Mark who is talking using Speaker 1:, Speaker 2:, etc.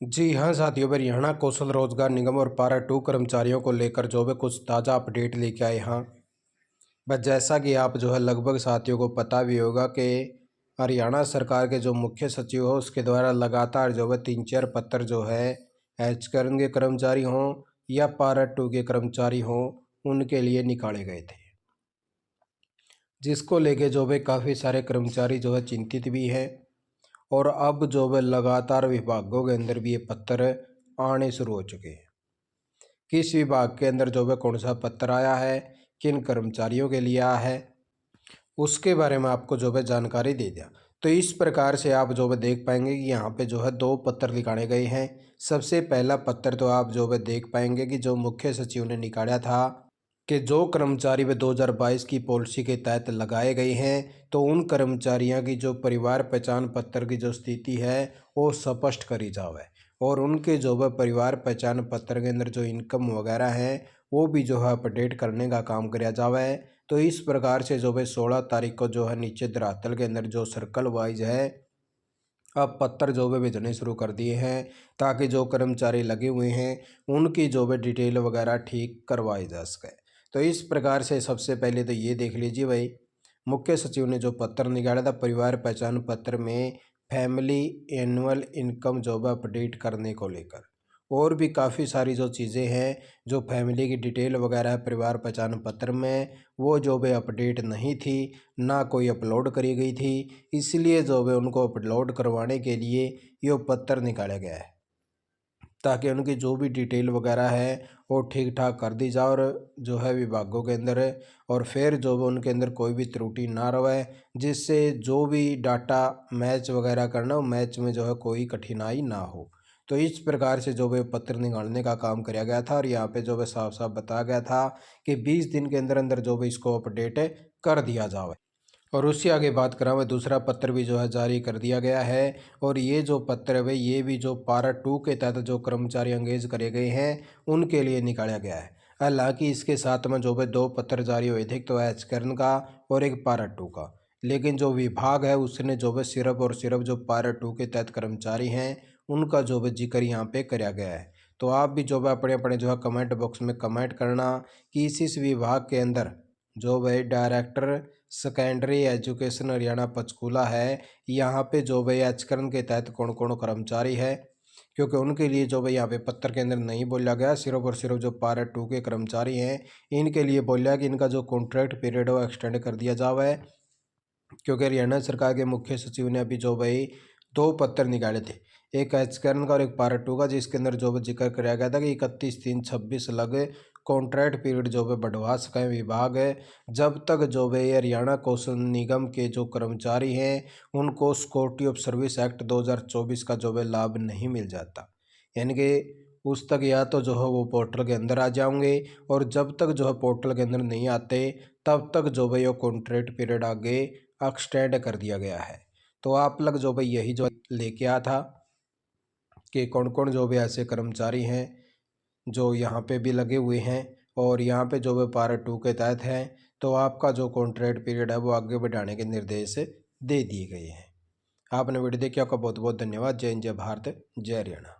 Speaker 1: जी हाँ साथियों, पर हरियाणा कौशल रोजगार निगम और पारा 2 कर्मचारियों को लेकर जो है कुछ ताज़ा अपडेट लेके आए हैं। बस जैसा कि आप जो है लगभग साथियों को पता भी होगा कि हरियाणा सरकार के जो मुख्य सचिव हो उसके द्वारा लगातार जो है 3-4 पत्र जो है एचकर्न के कर्मचारी हों या पारा 2 के कर्मचारी हों उनके लिए निकाले गए थे, जिसको लेके जो है काफ़ी सारे कर्मचारी जो है चिंतित भी हैं। और अब जो है लगातार विभागों के अंदर भी ये पत्र आने शुरू हो चुके हैं। किस विभाग के अंदर जो है कौन सा पत्र आया है, किन कर्मचारियों के लिए आया है, उसके बारे में आपको जो है जानकारी दे दिया। तो इस प्रकार से आप जो है देख पाएंगे कि यहाँ पे जो है 2 पत्र निकाले गए हैं। सबसे पहला पत्र तो आप जो है देख पाएंगे कि जो मुख्य सचिव ने निकाला था कि जो कर्मचारी वे 2022 की पॉलिसी के तहत लगाए गए हैं, तो उन कर्मचारियों की जो परिवार पहचान पत्र की जो स्थिति है वो स्पष्ट करी जावे और उनके जो है परिवार पहचान पत्र के अंदर जो इनकम वगैरह है वो भी जो है अपडेट करने का काम किया जावे। तो इस प्रकार से जो है 16 तारीख को जो है नीचे धरातल के अंदर जो सर्कल वाइज है अब पत्र जो है भेजने शुरू कर दिए हैं, ताकि जो कर्मचारी लगे हुए हैं उनकी जो है डिटेल वगैरह ठीक करवाई जा सके। तो इस प्रकार से सबसे पहले तो ये देख लीजिए भाई, मुख्य सचिव ने जो पत्र निकाला था परिवार पहचान पत्र में family annual income job update करने को लेकर, और भी काफ़ी सारी जो चीज़ें हैं जो फैमिली की डिटेल वगैरह परिवार पहचान पत्र में वो जो भी अपडेट नहीं थी, ना कोई अपलोड करी गई थी, इसलिए जो है उनको अपलोड करवाने के लिए ये पत्र निकाला गया है, ताकि उनकी जो भी डिटेल वगैरह है वो ठीक ठाक कर दी जाए और जो है विभागों के अंदर और फिर जो भी उनके अंदर कोई भी त्रुटि ना रहे, जिससे जो भी डाटा मैच वगैरह करना हो मैच में जो है कोई कठिनाई ना हो। तो इस प्रकार से जो है पत्र निकालने का काम किया गया था और यहाँ पे जो है साफ साफ बताया गया था कि 20 दिन के अंदर अंदर जो भी इसको अपडेट कर दिया जाए। और उससे आगे बात करा हुआ दूसरा पत्र भी जो है जारी कर दिया गया है, और ये जो पत्र है ये भी जो पारा 2 के तहत जो कर्मचारी एंगेज करे गए हैं उनके लिए निकाला गया है। हालांकि इसके साथ में जो है 2 पत्र जारी हुए थे, तो एचकर्न का और एक पारा 2 का, लेकिन जो विभाग है उसने जो है सिर्फ और सिर्फ जो पारा 2 के तहत कर्मचारी हैं उनका जो है जिक्र यहाँ पे कराया गया है। तो आप भी जो है अपने अपने जो है कमेंट बॉक्स में कमेंट करना कि इस विभाग के अंदर जो भाई director secondary education Haryana Panchkula है, यहाँ पे जो भाई आचरण के तहत कौन कौन कर्मचारी है, क्योंकि उनके लिए जो भाई यहाँ पे पत्र के अंदर नहीं बोला गया, सिर्फ और सिर्फ जो पारा 2 के कर्मचारी हैं इनके लिए बोला कि इनका जो कॉन्ट्रैक्ट पीरियड है वो एक्सटेंड कर दिया जावे। क्योंकि हरियाणा सरकार के मुख्य सचिव ने अभी जो भाई 2 पत्र निकाले थे, एक एचकर्न का और एक पारा 2 का, जिसके अंदर जो है जिक्र कराया गया था कि 31/3/26 लगे कॉन्ट्रैक्ट पीरियड जो है बढ़वा सकें विभाग है, जब तक जो है हरियाणा कौशल निगम के जो कर्मचारी हैं उनको सिक्योरिटी ऑफ सर्विस एक्ट 2024 का जो है लाभ नहीं मिल जाता। यानी कि उस तक या तो जो है वो पोर्टल के अंदर आ जाओगे, और जब तक जो है पोर्टल के अंदर नहीं आते तब तक जो है ये कॉन्ट्रैक्ट पीरियड आगे एक्सटेंड कर दिया गया है। तो आप लोग जो भाई यही जो लेके आया था कि कौन कौन जो भी ऐसे कर्मचारी हैं जो यहाँ पे भी लगे हुए हैं और यहाँ पे जो भी पारा 2 के तहत हैं, तो आपका जो कॉन्ट्रैक्ट पीरियड है वो आगे बढ़ाने के निर्देश दे दिए गए हैं। आपने वीडियो देखी, आपका बहुत बहुत धन्यवाद। जय हिंद, जय भारत, जय हरियाणा।